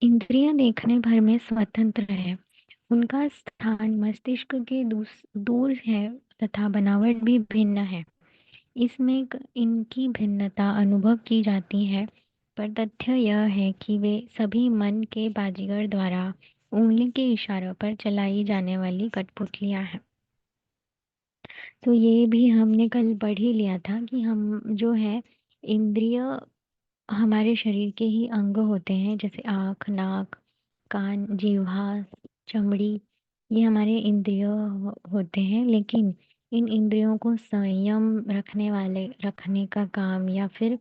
इंद्रियां देखने भर में स्वतंत्र है। उनका स्थान मस्तिष्क के दूर है तथा बनावट भी भिन्न है। इसमें इनकी भिन्नता अनुभव की जाती है, पर तथ्य यह है कि वे सभी मन के बाजीगर द्वारा उंगली के इशारों पर चलाई जाने वाली कठपुतलियां हैं। तो ये भी हमने कल पढ़ ही लिया था कि हम जो है इंद्रिय हमारे शरीर के ही अंग होते हैं, जैसे आँख, नाक, कान, जीह्वा, चमड़ी। ये हमारे इंद्रिय होते हैं, लेकिन इन इंद्रियों को संयम रखने का काम, या फिर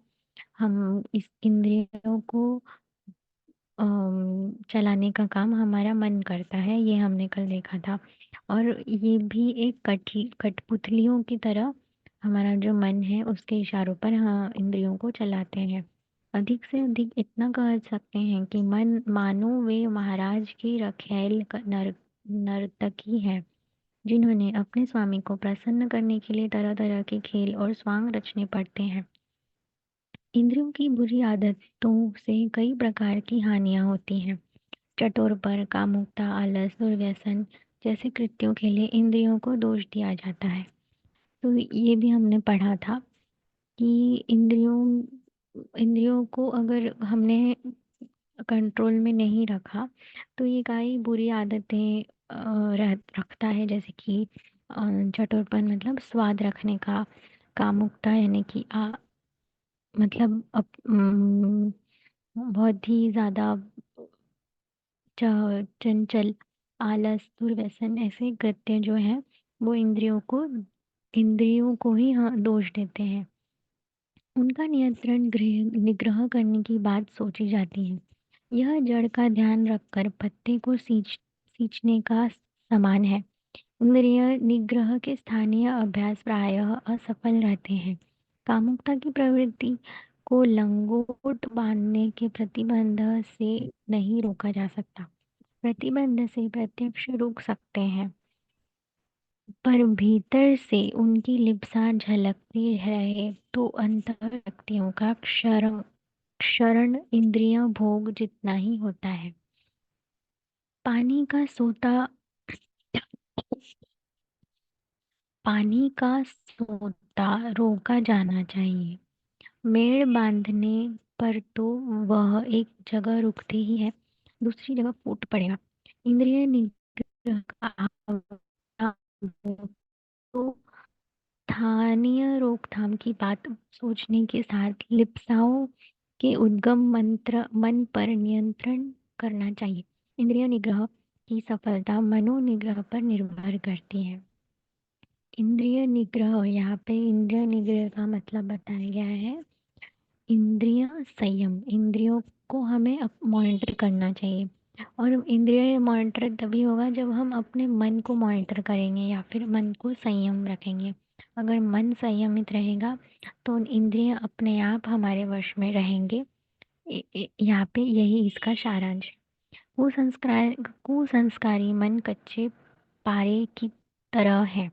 हम इस इंद्रियों को चलाने का काम हमारा मन करता है, ये हमने कल देखा था। और ये भी एक कठपुतलियों की तरह हमारा जो मन है उसके इशारों पर हाँ इंद्रियों को चलाते हैं। अधिक से अधिक इतना कह सकते हैं कि मन मानो वे महाराज की नर्तकी है, जिन्होंने अपने स्वामी को प्रसन्न करने के लिए तरह तरह के खेल और स्वांग रचने पड़ते हैं। इंद्रियों की बुरी आदतों से कई प्रकार की हानियां होती हैं। चटोरपन, कामुकता, आलस, दुर्व्यसन जैसे कृत्यों के लिए इंद्रियों को दोष दिया जाता है। तो ये भी हमने पढ़ा था कि इंद्रियों को अगर हमने कंट्रोल में नहीं रखा तो ये कई बुरी आदतें रखता है, जैसे कि चटोरपन मतलब स्वाद रखने का, कामुकता यानी कि मतलब बहुत ही ज्यादा चंचल, आलस, दुर्व्यसन ऐसे कृत्य जो हैं वो इंद्रियों को ही हाँ दोष देते हैं। उनका नियंत्रण गृह निग्रह करने की बात सोची जाती है। यह जड़ का ध्यान रखकर पत्ते को सींचने का समान है। इंद्रिय निग्रह के स्थानीय अभ्यास प्रायः असफल रहते हैं। कामुकता की प्रवृत्ति को लंगोट बांधने के प्रतिबंध से नहीं रोका जा सकता। प्रतिबंध से प्रत्यक्ष रुक सकते हैं, पर भीतर से उनकी लिप्सा झलकती रहे तो अंतः व्यक्तियों का क्षरण इंद्रिय भोग जितना ही होता है। पानी का सोता पानी का सोता रोका जाना चाहिए। मेड़ बांधने पर तो वह एक जगह रुकते ही है, दूसरी जगह फूट पड़ेगा। इंद्रिय निग्रह का तो स्थानीय रोकथाम की बात सोचने के साथ लिप्साओं के उद्गम मंत्र मन पर नियंत्रण करना चाहिए। इंद्रिय निग्रह की सफलता मनोनिग्रह पर निर्भर करती है। इंद्रिय निग्रह, यहाँ पे इंद्रिय निग्रह का मतलब बताया गया है इंद्रिय संयम। इंद्रियों को हमें मॉनिटर करना चाहिए, और इंद्रिय मॉनिटर तभी होगा जब हम अपने मन को मॉनिटर करेंगे या फिर मन को संयम रखेंगे। अगर मन संयमित रहेगा तो इंद्रिय अपने आप हमारे वश में रहेंगे। यहाँ पे यही इसका सारांश है। कुसंस्कारी मन कच्चे पारे की तरह है।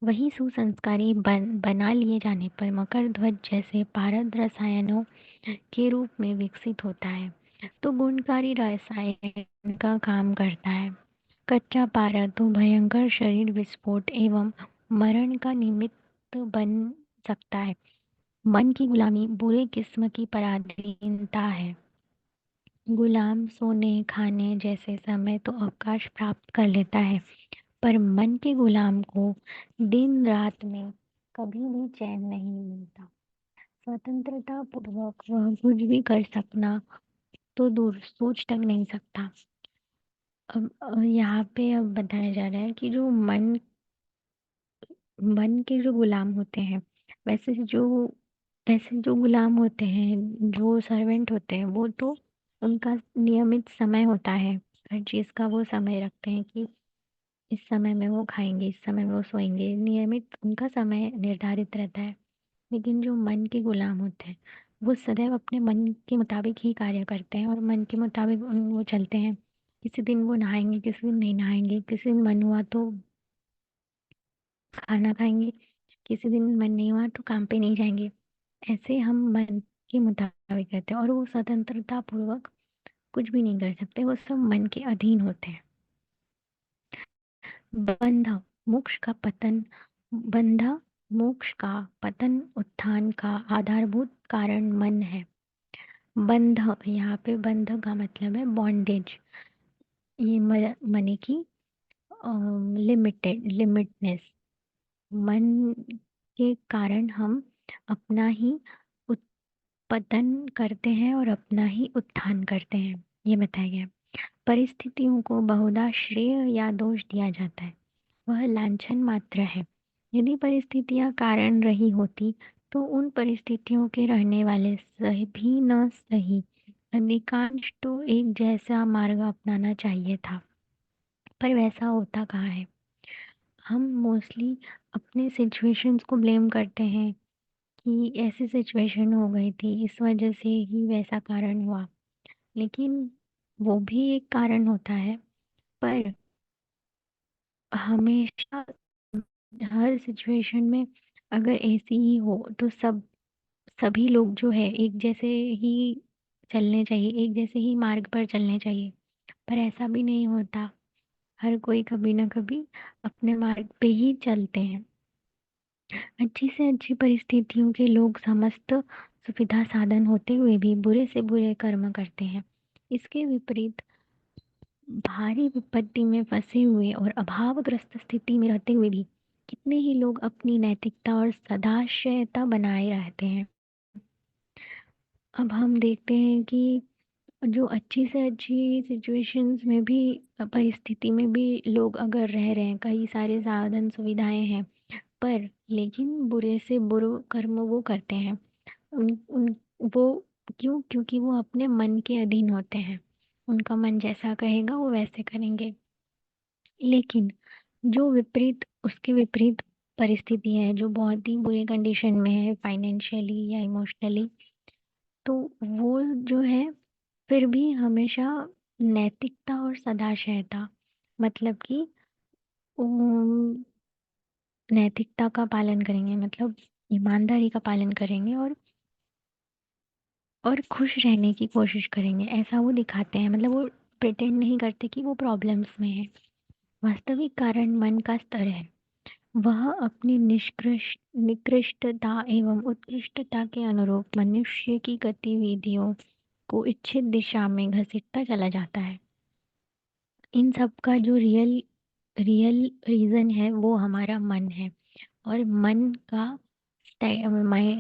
वही सुसंस्कारी बना लिए जाने पर मकर ध्वज जैसे पारद रसायनों के रूप में विकसित होता है। तो गुणकारी रसायन का काम करता है। कच्चा पारा तो भयंकर शरीर विस्फोट एवं मरण का निमित्त बन सकता है। मन की गुलामी बुरे किस्म की पराधीनता है। गुलाम सोने खाने जैसे समय तो अवकाश प्राप्त कर लेता है, पर मन के गुलाम को दिन रात में कभी भी चैन नहीं मिलता। स्वतंत्रता पूर्वक वह कुछ भी कर सकना तो दूर सोच तक नहीं सकता। अब यहाँ पे अब बताया जा रहा है कि जो मन के जो गुलाम होते हैं, वैसे जो वैसे जो गुलाम होते हैं, जो सर्वेंट होते हैं, वो तो उनका नियमित समय होता है। हर चीज़ का वो समय रखते हैं कि इस समय में वो खाएंगे, इस समय में वो सोएंगे, नियमित उनका समय निर्धारित रहता है। लेकिन जो मन के गुलाम होते हैं वो सदैव अपने मन के मुताबिक ही कार्य करते हैं और मन के मुताबिक वो चलते हैं। किसी दिन वो नहाएंगे, किसी दिन नहीं नहाएंगे, किसी दिन मन हुआ तो खाना खाएंगे, किसी दिन मन नहीं हुआ तो काम पे नहीं जाएंगे। ऐसे हम मन के मुताबिक रहते हैं और वो स्वतंत्रता पूर्वक कुछ भी नहीं कर सकते, वो सब मन के अधीन होते हैं। बंध मोक्ष का पतन बंध मोक्ष का पतन उत्थान का आधारभूत कारण मन है। बंध, यहाँ पे बंध का मतलब है बॉन्डेज। ये मनी की लिमिटनेस। मन के कारण हम अपना ही उत्पतन करते हैं और अपना ही उत्थान करते हैं, ये बताया गया। परिस्थितियों को बहुधा श्रेय या दोष दिया जाता है, वह लांछन मात्र है। यदि परिस्थितियां कारण रही होती तो उन परिस्थितियों के रहने वाले सभी न सही अधिकांश तो एक जैसा मार्ग अपनाना चाहिए था, पर वैसा होता कहाँ है। हम मोस्टली अपने सिचुएशंस को ब्लेम करते हैं कि ऐसी सिचुएशन हो गई थी, इस वजह से ही वैसा कारण हुआ। लेकिन वो भी एक कारण होता है, पर हमेशा हर सिचुएशन में अगर ऐसी ही हो तो सभी लोग जो है एक जैसे ही चलने चाहिए, एक जैसे ही मार्ग पर चलने चाहिए। पर ऐसा भी नहीं होता, हर कोई कभी ना कभी अपने मार्ग पे ही चलते हैं। अच्छी से अच्छी परिस्थितियों के लोग समस्त सुविधा साधन होते हुए भी बुरे से बुरे कर्म करते हैं। इसके विपरीत भारी विपत्ति में फंसे हुए और अभावग्रस्त स्थिति में रहते हुए भी कितने ही लोग अपनी नैतिकता और सदाशयता बनाए रहते हैं। अब हम देखते हैं कि जो अच्छी से अच्छी सिचुएशंस में भी, परिस्थिति में भी लोग अगर रह रहे हैं, कई सारे साधन सुविधाएं हैं, पर लेकिन बुरे से बुरे कर्म वो करते हैं। उन उन वो क्यों? क्योंकि वो अपने मन के अधीन होते हैं, उनका मन जैसा कहेगा वो वैसे करेंगे। लेकिन जो विपरीत उसके विपरीत परिस्थिति है, जो बहुत ही बुरी कंडीशन में है फाइनेंशियली या इमोशनली, तो वो जो है फिर भी हमेशा नैतिकता और सदाशयता, मतलब कि नैतिकता का पालन करेंगे, मतलब ईमानदारी का पालन करेंगे और खुश रहने की कोशिश करेंगे, ऐसा वो दिखाते हैं। मतलब वो प्रिटेंड नहीं करते कि वो प्रॉब्लम्स में है। वास्तविक कारण मन का स्तर है। वह अपनी निकृष्टता एवं उत्कृष्टता के अनुरूप मनुष्य की गतिविधियों को इच्छित दिशा में घसीटता चला जाता है। इन सब का जो रियल रियल रीजन है वो हमारा मन है, और मन का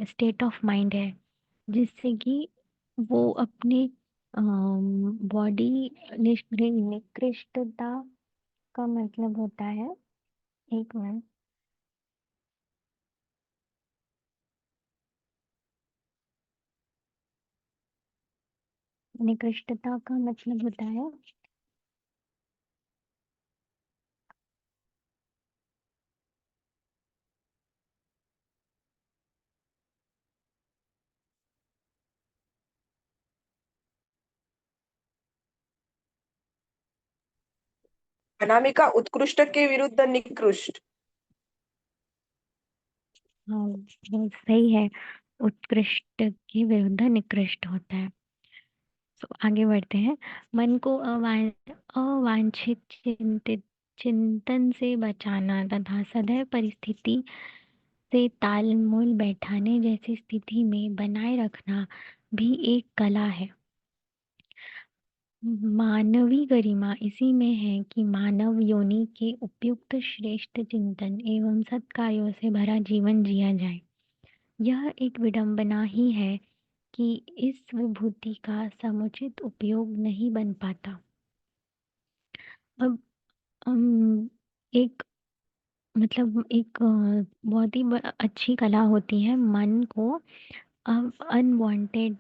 स्टेट ऑफ माइंड है, जिससे कि वो अपने बॉडी निकृष्टता का मतलब होता है, एक मिनट, निकृष्टता का मतलब होता है अनामिका उत्कृष्ट के विरुद्ध निकृष्ट। हाँ, वो सही है, उत्कृष्ट के विरुद्ध निकृष्ट होता है। तो आगे बढ़ते हैं। मन को अवांछित चिंतित चिंतन से बचाना तथा सदैव परिस्थिति से तालमेल बैठाने जैसी स्थिति में बनाए रखना भी एक कला है। मानवी गरिमा इसी में है कि मानव योनि के उपयुक्त श्रेष्ठ चिंतन एवं सत्कार्यों से भरा जीवन जिया जाए। यह एक विडंबना ही है कि इस विभूति का समुचित उपयोग नहीं बन पाता। अब एक मतलब एक बहुत ही अच्छी कला होती है मन को अनवांटेड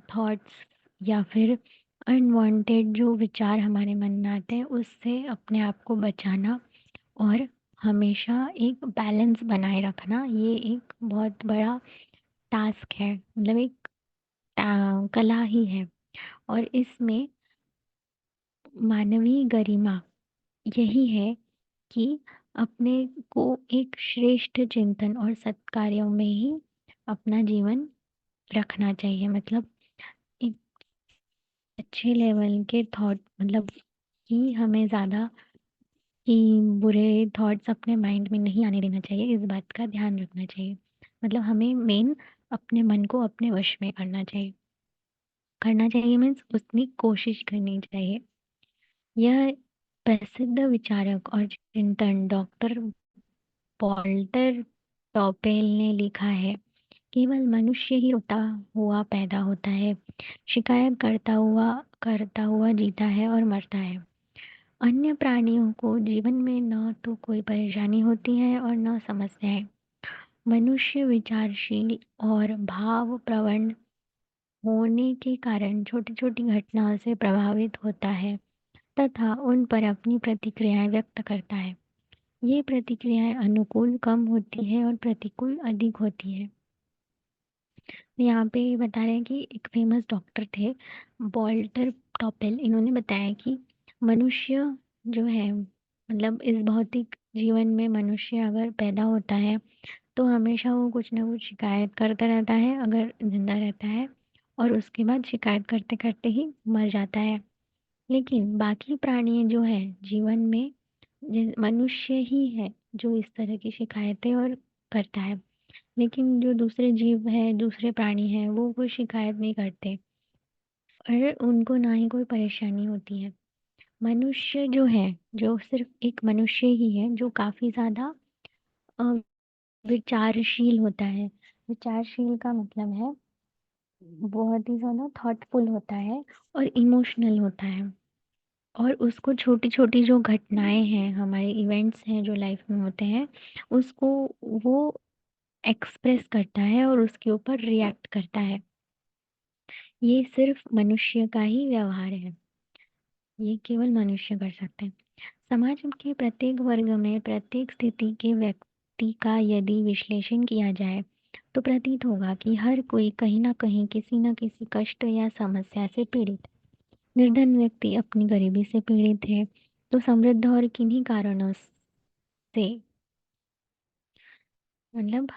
थॉट्स या फिर अनवांटेड जो विचार हमारे मन में आते हैं उससे अपने आप को बचाना, और हमेशा एक बैलेंस बनाए रखना, ये एक बहुत बड़ा टास्क है, मतलब एक कला ही है। और इसमें मानवीय गरिमा यही है कि अपने को एक श्रेष्ठ चिंतन और सत्कार्यों में ही अपना जीवन रखना चाहिए। मतलब अच्छे लेवल के थॉट, मतलब कि हमें ज़्यादा कि बुरे थॉट्स अपने माइंड में नहीं आने देना चाहिए, इस बात का ध्यान रखना चाहिए। मतलब हमें मेन अपने मन को अपने वश में करना चाहिए मीन्स उसकी कोशिश करनी चाहिए। यह प्रसिद्ध विचारक और चिंतन डॉक्टर वॉल्टर टॉपेल ने लिखा है, केवल मनुष्य ही रोता हुआ पैदा होता है, शिकायत करता हुआ जीता है और मरता है। अन्य प्राणियों को जीवन में न तो कोई परेशानी होती है और न समस्याएं। मनुष्य विचारशील और भाव प्रवण होने के कारण छोटी छोटी घटनाओं से प्रभावित होता है तथा उन पर अपनी प्रतिक्रियाएं व्यक्त करता है। ये प्रतिक्रियाएं अनुकूल कम होती है और प्रतिकूल अधिक होती है। यहाँ पे बता रहे हैं कि एक फेमस डॉक्टर थे, वॉल्टर टॉपेल। इन्होंने बताया कि मनुष्य जो है, मतलब इस भौतिक जीवन में मनुष्य अगर पैदा होता है तो हमेशा वो कुछ ना कुछ शिकायत करता रहता है अगर जिंदा रहता है, और उसके बाद शिकायत करते करते ही मर जाता है। लेकिन बाकी प्राणी जो है जीवन में, मनुष्य ही है जो इस तरह की शिकायतें और करता है। लेकिन जो दूसरे जीव है, दूसरे प्राणी हैं, वो कोई शिकायत नहीं करते और उनको ना ही कोई परेशानी होती है। मनुष्य जो है, जो सिर्फ एक मनुष्य ही है जो काफी ज्यादा अ, विचारशील होता है। विचारशील का मतलब है बहुत ही ज्यादा थॉटफुल होता है और इमोशनल होता है, और उसको छोटी छोटी जो घटनाएं हैं, हमारे इवेंट्स हैं जो लाइफ में होते हैं, उसको वो एक्सप्रेस करता है और उसके ऊपर रिएक्ट करता है। ये सिर्फ मनुष्य का ही व्यवहार है, ये केवल मनुष्य कर सकते हैं। समाज के प्रत्येक वर्ग में प्रत्येक स्थिति के व्यक्ति का यदि विश्लेषण किया जाए तो प्रतीत होगा कि हर कोई कहीं ना कहीं किसी न किसी कष्ट या समस्या से पीड़ित है। निर्धन व्यक्ति अपनी गरीबी से पीड़ित है तो समृद्ध और किन्हीं कारणों से, मतलब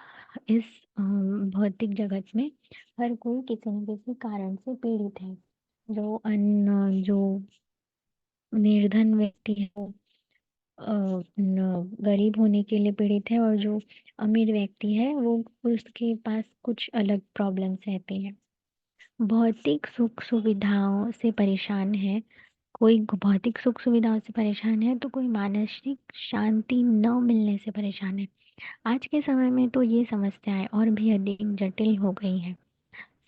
इस भौतिक जगत में हर कोई किसी न किसी कारण से पीड़ित है। जो निर्धन व्यक्ति है वो गरीब होने के लिए पीड़ित है, और जो अमीर व्यक्ति है वो, उसके पास कुछ अलग प्रॉब्लम्स रहती हैं। भौतिक सुख सुविधाओं से परेशान है, कोई भौतिक सुख सुविधाओं से परेशान है तो कोई मानसिक शांति न मिलने से परेशान है। आज के समय में तो ये समस्याएं और भी अधिक जटिल हो गई हैं।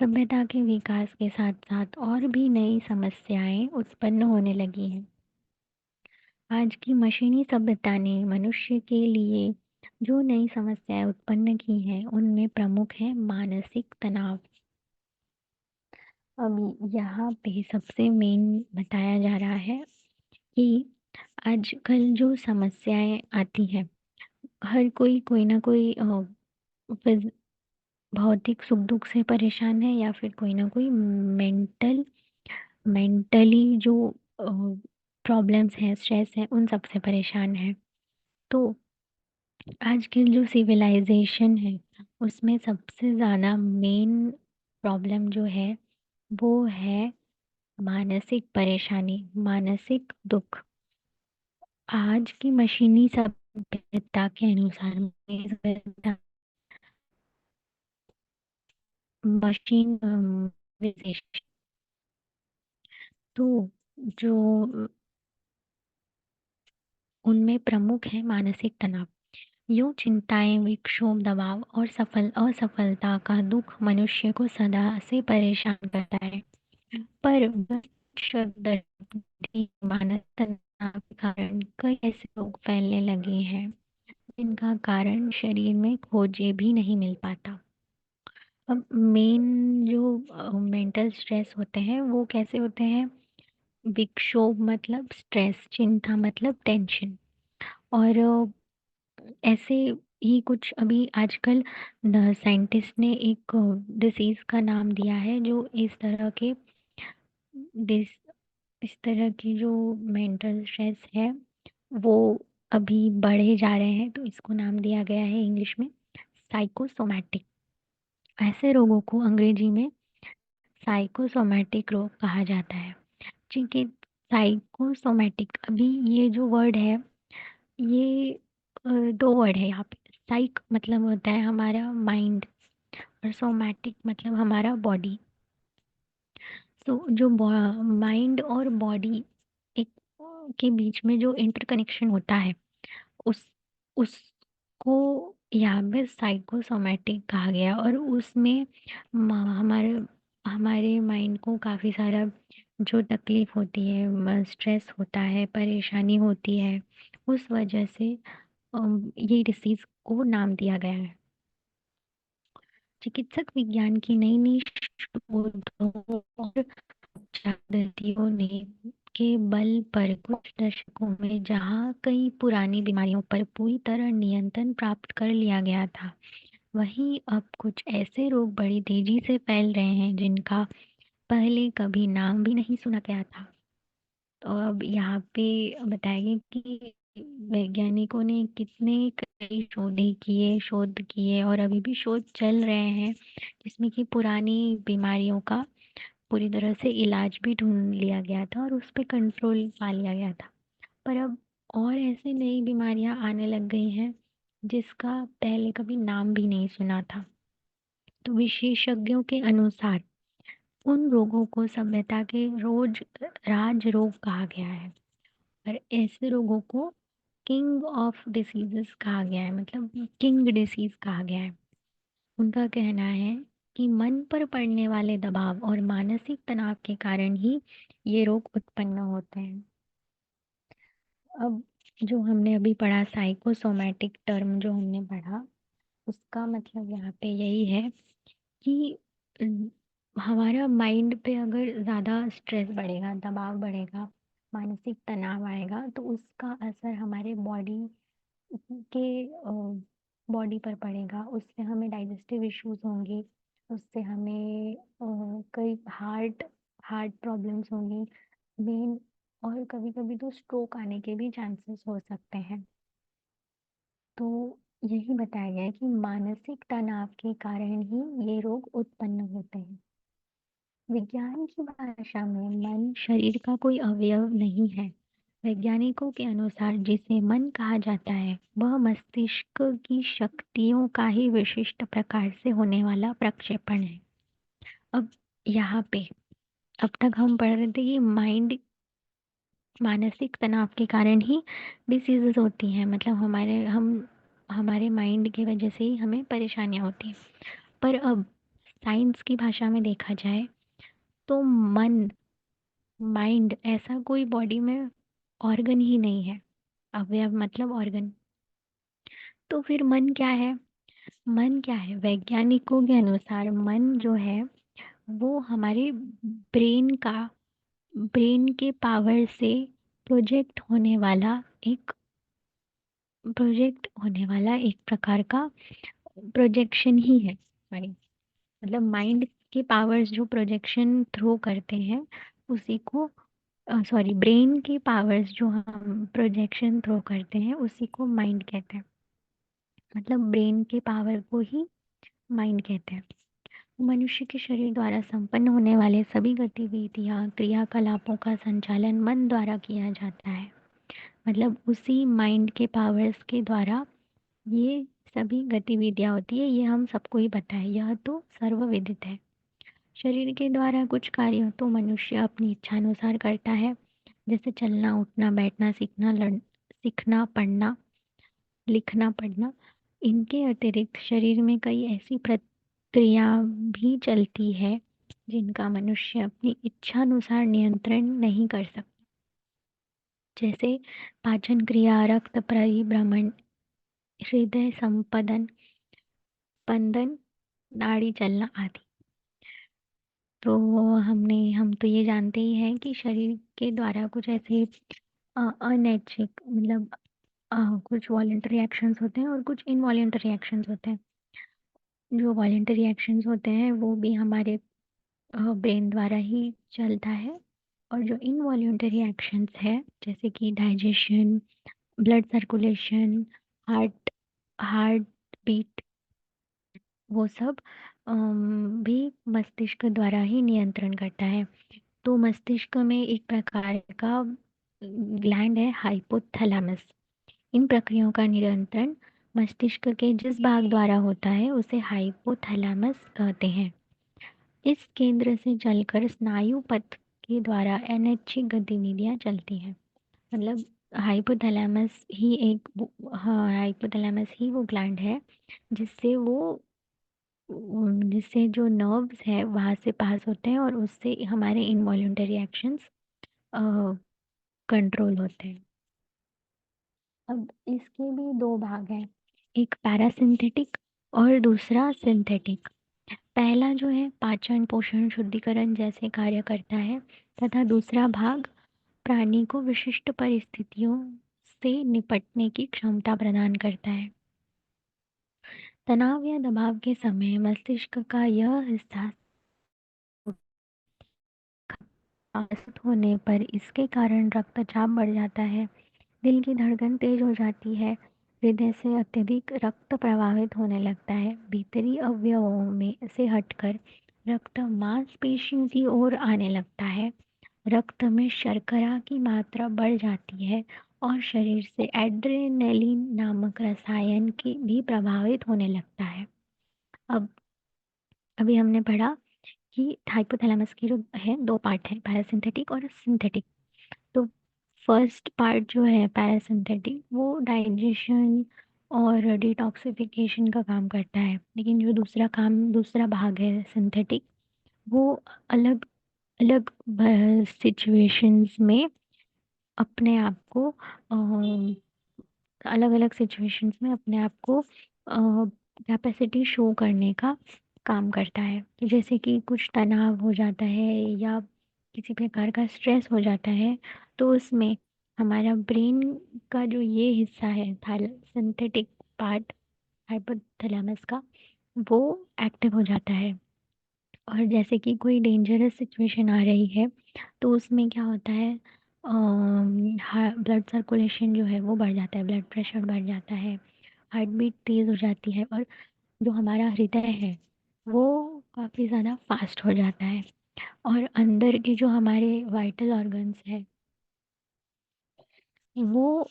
सभ्यता के विकास के साथ साथ और भी नई समस्याएं उत्पन्न होने लगी हैं। आज की मशीनी सभ्यता ने मनुष्य के लिए जो नई समस्याएं उत्पन्न की हैं उनमें प्रमुख है मानसिक तनाव। अभी यहाँ पे सबसे मेन बताया जा रहा है कि आजकल जो समस्याएं आती हैं, हर कोई कोई ना कोई फिज- भौतिक सुख दुख से परेशान है, या फिर कोई ना कोई मेंटली जो प्रॉब्लम्स हैं, स्ट्रेस है, उन सब से परेशान है। तो आज की जो सिविलाइजेशन है उसमें सबसे ज़्यादा मेन प्रॉब्लम जो है वो है मानसिक परेशानी, मानसिक दुख। आज की मशीनी सभ्यता के अनुसार, मशीन तो जो उनमें प्रमुख है मानसिक तनाव। यूं चिंताएं, विक्षोभ, दबाव और असफलता का दुख मनुष्य को सदा से परेशान करता है। पर मानसिक तनाव के कारण कई ऐसे रोग फैलने लगे हैं जिनका कारण शरीर में खोजे भी नहीं मिल पाता। अब मेन जो मेंटल स्ट्रेस होते हैं वो कैसे होते हैं? विक्षोभ मतलब स्ट्रेस, चिंता मतलब टेंशन, और ऐसे ही कुछ अभी आजकल साइंटिस्ट ने एक डिसीज का नाम दिया है जो डिस इस तरह की जो मेंटल स्ट्रेस है वो अभी बढ़े जा रहे हैं, तो इसको नाम दिया गया है इंग्लिश में साइकोसोमैटिक। ऐसे रोगों को अंग्रेजी में साइकोसोमैटिक रोग कहा जाता है। ठीक है। साइकोसोमेटिक, अभी ये जो वर्ड है, ये दो वर्ड है यहाँ पे। साइक मतलब होता है हमारा माइंड, और सोमैटिक मतलब हमारा बॉडी। तो जो माइंड और बॉडी एक के बीच में जो इंटरकनेक्शन होता है, उस उसको यहाँ पे साइकोसोमेटिक कहा गया। और उसमें हमारे हमारे माइंड को काफ़ी सारा जो तकलीफ होती है, स्ट्रेस होता है, परेशानी होती है, उस वजह से ये डिसीज को नाम दिया गया है। चिकित्सक विज्ञान की नई नई शोधों और पद्धतियों ने के बल पर कुछ दशकों में जहां कई पुरानी बीमारियों पर पूरी तरह नियंत्रण प्राप्त कर लिया गया था, वहीं अब कुछ ऐसे रोग बड़ी तेजी से फैल रहे हैं जिनका पहले कभी नाम भी नहीं सुना गया था। तो अब यहाँ पे बताया गया कि वैज्ञानिकों ने कितने कई शोध किए और अभी भी शोध चल रहे हैं, जिसमें कि पुरानी बीमारियों का पूरी तरह से इलाज भी ढूंढ लिया गया था और उस पे कंट्रोल पा लिया गया था। पर अब और ऐसे नई बीमारियां आने लग गई हैं जिसका पहले कभी नाम भी नहीं सुना था। तो विशेषज्ञों के अनुसार उन रोगों को सभ्यता के रोज राज रोग कहा गया है, और ऐसे रोगों को किंग ऑफ डिसीजेस कहा गया है, मतलब किंग डिसीज कहा गया है। उनका कहना है कि मन पर पड़ने वाले दबाव और मानसिक तनाव के कारण ही ये रोग उत्पन्न होते हैं। अब जो हमने अभी पढ़ा, साइकोसोमैटिक टर्म जो हमने पढ़ा, उसका मतलब यहाँ पे यही है कि अम, हमारा माइंड पे अगर ज़्यादा स्ट्रेस बढ़ेगा, दबाव बढ़ेगा, मानसिक तनाव आएगा, तो उसका असर हमारे के बॉडी पर पड़ेगा। उससे हमें डाइजेस्टिव इश्यूज होंगे, उससे हमें कई हार्ट हार्ट प्रॉब्लम्स होंगी, मेन, और कभी कभी तो स्ट्रोक आने के भी चांसेस हो सकते हैं। तो यही बताया गया है कि मानसिक तनाव के कारण ही ये रोग उत्पन्न होते हैं। विज्ञान की भाषा में मन शरीर का कोई अवयव नहीं है। वैज्ञानिकों के अनुसार जिसे मन कहा जाता है वह मस्तिष्क की शक्तियों का ही विशिष्ट प्रकार से होने वाला प्रक्षेपण है। अब यहाँ पे अब तक हम पढ़ रहे थे कि माइंड, मानसिक तनाव के कारण ही डिसीजेस होती हैं, मतलब हमारे माइंड की वजह से ही हमें परेशानियां होती हैं। पर अब साइंस की भाषा में देखा जाए तो मन, माइंड ऐसा कोई बॉडी में ऑर्गन ही नहीं है। अवयव मतलब ऑर्गन। तो फिर मन क्या है? मन क्या है? वैज्ञानिकों के अनुसार मन जो है वो हमारे ब्रेन के पावर से प्रोजेक्ट होने वाला एक एक प्रकार का प्रोजेक्शन ही है, सॉरी, मतलब माइंड के पावर्स जो प्रोजेक्शन थ्रो करते हैं उसी को, सॉरी, ब्रेन की पावर्स जो हम प्रोजेक्शन थ्रो करते हैं उसी को माइंड कहते हैं। मतलब ब्रेन के पावर को ही माइंड कहते हैं। मनुष्य के शरीर द्वारा संपन्न होने वाले सभी गतिविधियाँ क्रियाकलापों का संचालन मन द्वारा किया जाता है। मतलब उसी माइंड के पावर्स के द्वारा ये सभी गतिविधियाँ होती है, ये हम सबको ही पता है, यह तो सर्वविदित है। शरीर के द्वारा कुछ कार्यों तो मनुष्य अपनी इच्छानुसार करता है, जैसे चलना, उठना, बैठना, सीखना, पढ़ना, लिखना, पढ़ना। इनके अतिरिक्त शरीर में कई ऐसी प्रक्रिया भी चलती है जिनका मनुष्य अपनी इच्छानुसार नियंत्रण नहीं कर सकता, जैसे पाचन क्रिया, रक्त परिभ्रमण, हृदय संपदन, स्पंदन, नाड़ी चलना आदि। तो हम तो ये जानते ही हैं कि शरीर के द्वारा कुछ ऐसे अनैच्छिक, मतलब कुछ वॉलेंटरी एक्शंस होते हैं और कुछ इनवॉलेंटरी एक्शंस होते हैं। जो वॉलेंटरी एक्शंस होते हैं वो भी हमारे ब्रेन द्वारा ही चलता है, और जो इनवॉलेंटरी एक्शंस है जैसे कि digestion, blood circulation, heart heartbeat, वो सब भी मस्तिष्क द्वारा ही नियंत्रण करता है। तो मस्तिष्क में एक प्रकार का ग्लैंड है हाइपोथैलेमस। इन प्रक्रियाओं का नियंत्रण मस्तिष्क के जिस भाग द्वारा होता है उसे हाइपोथैलेमस कहते हैं। इस केंद्र से चलकर स्नायु पथ के द्वारा अनैच्छिक गतिविधियां चलती हैं। मतलब हाइपोथैलेमस ही हाँ, हाइपोथैलेमस ही वो ग्लैंड है जिससे जिससे जो नर्व्स है वहां से पास होते हैं और उससे हमारे इनवॉल्यूंटरी एक्शंस कंट्रोल होते हैं। अब इसके भी दो भाग हैं, एक पैरासिम्पैथिक और दूसरा सिंथेटिक। पहला जो है पाचन पोषण शुद्धिकरण जैसे कार्य करता है, तथा दूसरा भाग प्राणी को विशिष्ट परिस्थितियों से निपटने की क्षमता प्रदान करता है। तनाव या दबाव के समय मस्तिष्क का यह हिस्सा आसक्त होने पर इसके कारण रक्तचाप बढ़ जाता है, दिल की धड़कन तेज हो जाती है, हृदय से अत्यधिक रक्त प्रवाहित होने लगता है, भीतरी अवयवों में से हटकर रक्त मांसपेशियों की ओर आने लगता है, रक्त में शर्करा की मात्रा बढ़ जाती है और शरीर से एड्रेनलिन नामक रसायन की भी प्रभावित होने लगता है। अब अभी हमने पढ़ा कि हाइपोथैलेमस की जो है दो पार्ट है, पैरासिम्पैथिक और सिंथेटिक। तो फर्स्ट पार्ट जो है पैरासिम्पैथिक वो डाइजेशन और डिटॉक्सिफिकेशन का काम करता है, लेकिन जो दूसरा भाग है सिंथेटिक, वो अलग अलग सिचुएशंस में अपने आप को अलग अलग सिचुएशंस में अपने आप को कैपेसिटी शो करने का काम करता है। कि जैसे कि कुछ तनाव हो जाता है या किसी प्रकार का स्ट्रेस हो जाता है, तो उसमें हमारा ब्रेन का जो ये हिस्सा है सिंथेटिक पार्ट हाइपोथैलेमस का, वो एक्टिव हो जाता है। और जैसे कि कोई डेंजरस सिचुएशन आ रही है तो उसमें क्या होता है, ब्लड सर्कुलेशन जो है वो बढ़ जाता है, ब्लड प्रेशर बढ़ जाता है, हार्ट बीट तेज़ हो जाती है और जो हमारा हृदय है वो काफ़ी ज़्यादा फास्ट हो जाता है। और अंदर के जो हमारे वाइटल ऑर्गन्स है वो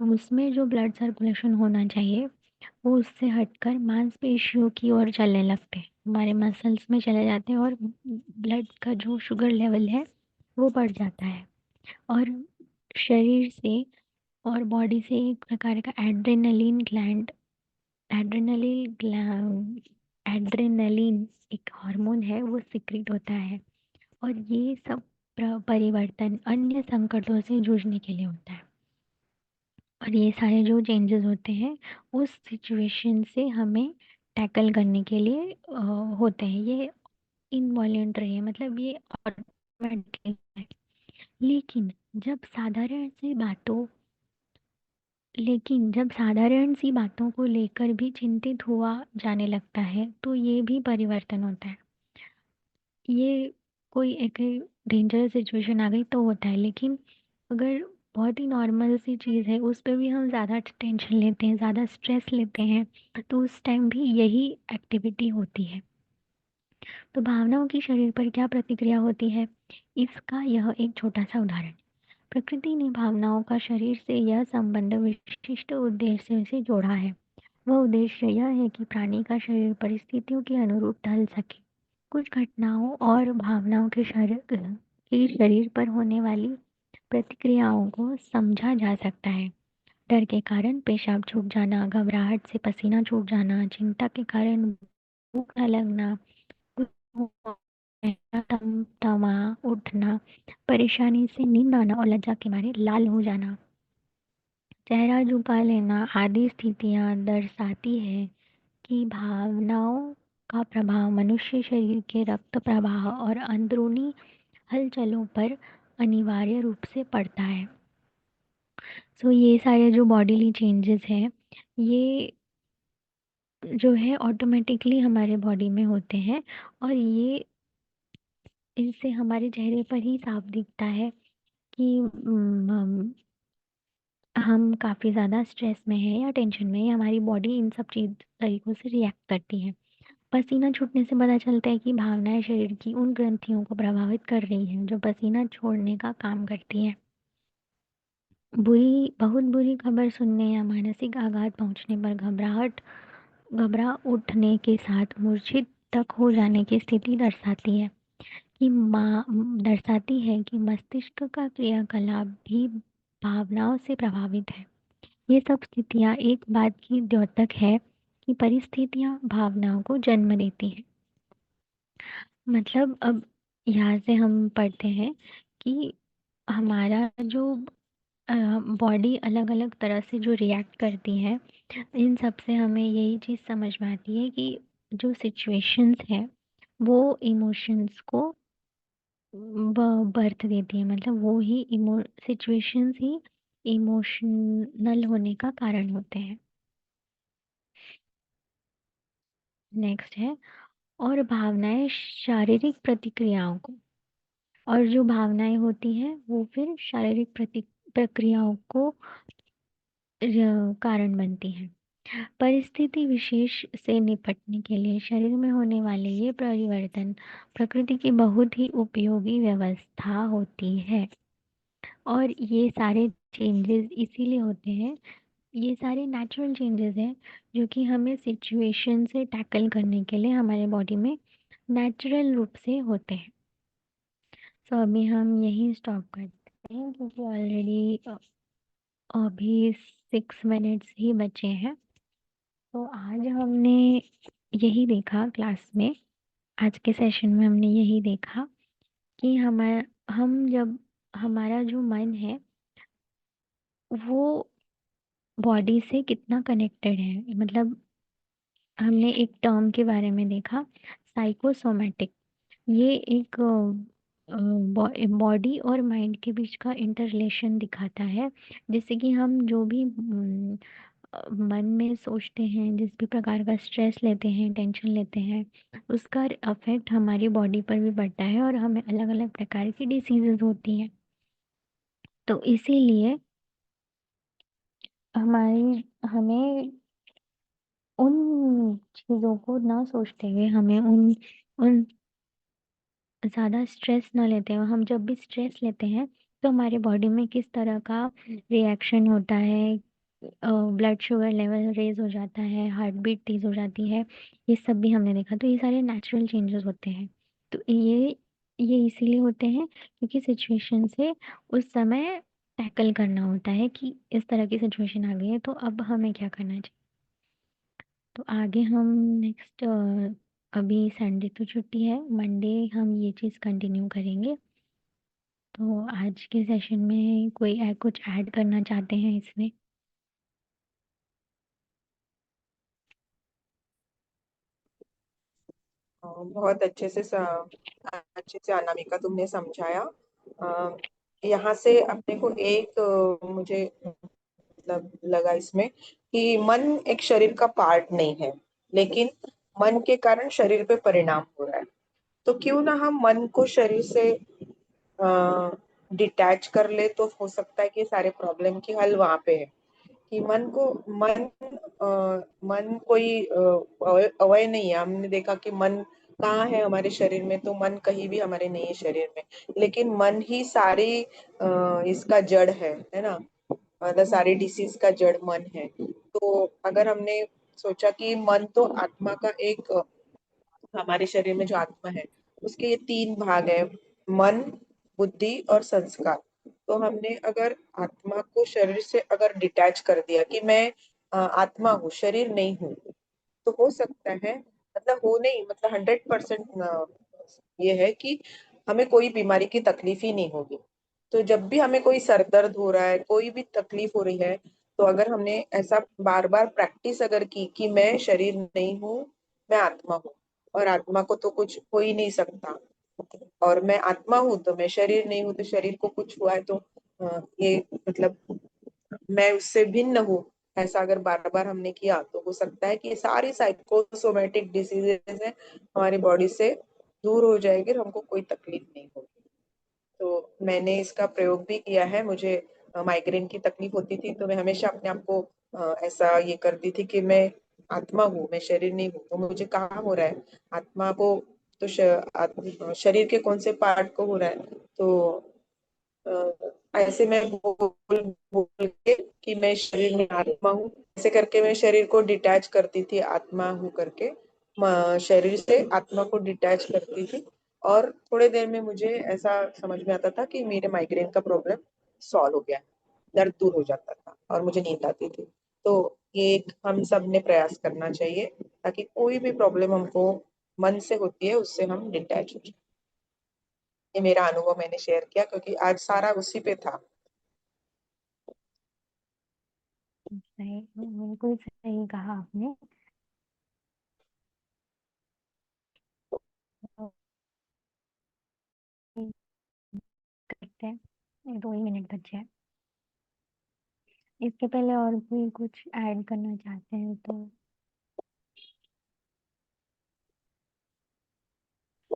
उसमें जो ब्लड सर्कुलेशन होना चाहिए वो उससे हटकर मांसपेशियों की ओर चलने लगते हैं, हमारे मसल्स में चले जाते हैं और ब्लड का जो शुगर लेवल है वो बढ़ जाता है। और शरीर से और बॉडी से एक प्रकार का एड्रेनलिन एक हार्मोन है वो सिक्रेट होता है। और ये सब परिवर्तन अन्य संकटों से जूझने के लिए होता है। और ये सारे जो चेंजेस होते हैं उस सिचुएशन से हमें टैकल करने के लिए होते हैं। ये इनवॉलेंटरी है, मतलब ये ऑटोमेटिक है। लेकिन जब साधारण सी बातों लेकिन जब साधारण सी बातों को लेकर भी चिंतित हुआ जाने लगता है तो ये भी परिवर्तन होता है। ये कोई एक डेंजरस सिचुएशन आ गई तो होता है, लेकिन अगर बहुत ही नॉर्मल सी चीज़ है उस पे भी हम ज़्यादा टेंशन लेते हैं, ज़्यादा स्ट्रेस लेते हैं, तो उस टाइम भी यही एक्टिविटी होती है। तो भावनाओं की शरीर पर क्या प्रतिक्रिया होती है, इसका यह एक छोटा सा उदाहरण। प्रकृति ने भावनाओं का शरीर से यह संबंध विशिष्ट उद्देश्य से जोड़ा है। वह उद्देश्य यह है कि प्राणी का शरीर परिस्थितियों के अनुरूप ढल सके। कुछ घटनाओं और भावनाओं के शरीर पर होने वाली प्रतिक्रियाओं को समझा जा सकता है। डर के कारण पेशाब छूट जाना, घबराहट से पसीना छूट जाना, चिंता के कारण भूख न लगना, तमा उठना, परेशानी से नींद आना और लज्जा के मारे लाल हो जाना, चेहरा झुका लेना आदि स्थितियां दर्शाती है कि भावनाओं का प्रभाव मनुष्य शरीर के रक्त प्रवाह और अंदरूनी हलचलों पर अनिवार्य रूप से पड़ता है। सो ये सारे जो बॉडीली चेंजेस हैं ये जो है ऑटोमेटिकली हमारे बॉडी में होते हैं। और ये इससे हमारे चेहरे पर ही साफ दिखता है कि हम काफ़ी ज़्यादा स्ट्रेस में हैं या टेंशन में हैं, हमारी बॉडी इन सब चीज़ तरीक़ों से रिएक्ट करती है। पसीना छूटने से पता चलता है कि भावनाएं शरीर की उन ग्रंथियों को प्रभावित कर रही हैं जो पसीना छोड़ने का काम करती हैं। बहुत बुरी खबर सुनने या मानसिक आघात पहुंचने पर घबरा उठने के साथ मूर्छित तक हो जाने की स्थिति दर्शाती है कि मस्तिष्क का क्रियाकलाप भी भावनाओं से प्रभावित है। ये सब स्थितियां एक बात की द्योतक है कि परिस्थितियां भावनाओं को जन्म देती हैं। मतलब अब यहाँ से हम पढ़ते हैं कि हमारा जो बॉडी अलग अलग तरह से जो रिएक्ट करती है, इन सब से हमें यही चीज़ समझ में आती है कि जो सिचुएशंस है वो इमोशंस को बर्थ देती है। मतलब वो ही इमो सिचुएशंस ही इमोशनल होने का कारण होते हैं। नेक्स्ट है, और भावनाएं शारीरिक प्रतिक्रियाओं को, और जो भावनाएं होती हैं वो फिर शारीरिक प्रक्रियाओं को कारण बनती हैं। परिस्थिति विशेष से निपटने के लिए शरीर में होने वाले ये परिवर्तन प्रकृति की बहुत ही उपयोगी व्यवस्था होती है। और ये सारे चेंजेस इसीलिए होते हैं, ये सारे नेचुरल चेंजेस हैं जो कि हमें सिचुएशन से टैकल करने के लिए हमारे बॉडी में नेचुरल रूप से होते हैं। तो अभी हम यहीं स्टॉप करते हैं क्योंकि ऑलरेडी अभी 6 मिनट्स ही बचे हैं। तो आज हमने यही देखा क्लास में, आज के सेशन में हमने यही देखा कि हम जब हमारा जो मन है वो बॉडी से कितना कनेक्टेड है। मतलब हमने एक टर्म के बारे में देखा, साइकोसोमेटिक। ये एक बॉडी और माइंड के बीच का इंटर रिलेशन दिखाता है। जैसे कि हम जो भी मन में सोचते हैं, जिस भी प्रकार का स्ट्रेस लेते हैं, टेंशन लेते हैं, उसका अफेक्ट हमारी बॉडी पर भी पड़ता है और हमें अलग अलग प्रकार की डिसीजेज होती हैं। तो इसीलिए हमारी हमें उन चीज़ों को ना सोचते हुए हमें उन उन ज़्यादा स्ट्रेस ना लेते हैं। हम जब भी स्ट्रेस लेते हैं तो हमारे बॉडी में किस तरह का रिएक्शन होता है, ब्लड शुगर लेवल रेज हो जाता है, हार्ट बीट तेज हो जाती है, ये सब भी हमने देखा। तो ये सारे नेचुरल चेंजेस होते हैं। तो ये इसीलिए होते हैं क्योंकि सिचुएशन से उस समय टैकल करना होता है कि इस तरह की सिचुएशन आ गई है तो अब हमें क्या करना चाहिए। तो आगे हम नेक्स्ट, अभी संडे तो छुट्टी है, मंडे हम ये चीज़ कंटिन्यू करेंगे। तो आज के सेशन में कोई कुछ ऐड करना चाहते हैं इसमें? बहुत अच्छे से अनामिका तुमने समझाया। यहाँ से अपने को एक मुझे मतलब लगा इसमें कि मन एक शरीर का पार्ट नहीं है, लेकिन मन के कारण शरीर पे परिणाम हो रहा है। तो क्यों ना हम मन को शरीर से डिटैच कर ले, तो हो सकता है कि सारे प्रॉब्लम की हल वहां पे है। कि मन कोई अवय नहीं है। हमने देखा कि मन कहाँ है हमारे शरीर में, तो मन कहीं भी हमारे नहीं है शरीर में। लेकिन मन ही सारी इसका जड़ है ना। मतलब सारी डिसीज का जड़ मन है। तो अगर हमने सोचा कि मन तो आत्मा का एक हमारे शरीर में जो आत्मा है उसके ये तीन भाग है, मन, बुद्धि और संस्कार। तो हमने अगर आत्मा को शरीर से अगर डिटैच कर दिया कि मैं आत्मा हूँ, शरीर नहीं हूँ, तो हो सकता है, मतलब हो नहीं, मतलब 100% ये है कि हमें कोई बीमारी की तकलीफ ही नहीं होगी। तो जब भी हमें कोई सर दर्द हो रहा है, कोई भी तकलीफ हो रही है, तो अगर हमने ऐसा बार बार प्रैक्टिस अगर की कि मैं शरीर नहीं हूँ, मैं आत्मा हूँ, और आत्मा को तो कुछ हो ही नहीं सकता, और मैं आत्मा हूँ तो मैं शरीर नहीं हूँ, तो शरीर को कुछ हुआ है तो ये मतलब मैं उससे भिन्न हूँ, ऐसा अगर बार बार हमने किया, तो हो सकता है कि ये सारी साइकोसोमेटिक डिसीजेज है हमारी बॉडी से दूर हो जाएगी और हमको कोई तकलीफ नहीं होगी। तो मैंने इसका प्रयोग भी किया है। मुझे माइग्रेन की तकलीफ होती थी, तो मैं हमेशा अपने आप को ऐसा ये करती थी कि मैं आत्मा हूँ, मैं शरीर नहीं हूँ, तो मुझे कहाँ हो रहा है आत्मा को, तो शरीर के कौन से पार्ट को हो रहा है। तो ऐसे मैं बोल बोल के कि मैं शरीर में आत्मा हूँ, ऐसे करके मैं शरीर को डिटैच करती थी, आत्मा हूँ करके शरीर से आत्मा को डिटैच करती थी। और थोड़े देर में मुझे ऐसा समझ में आता था कि मेरे माइग्रेन का प्रॉब्लम सॉल्व हो गया, दर्द दूर हो जाता था और मुझे नींद आती थी। तो ये एक हम सब ने प्रयास करना चाहिए, ताकि कोई भी प्रॉब्लम हमको मन से होती है उससे हम डिटैच हो जाए। ये मेरा अनुभव मैंने शेयर किया, क्योंकि आज सारा उसी पे था। सही, बिल्कुल सही कहा आपने। तो करते हैं, 2 ही मिनट बचे हैं। इसके पहले और भी कुछ ऐड करना चाहते हैं तो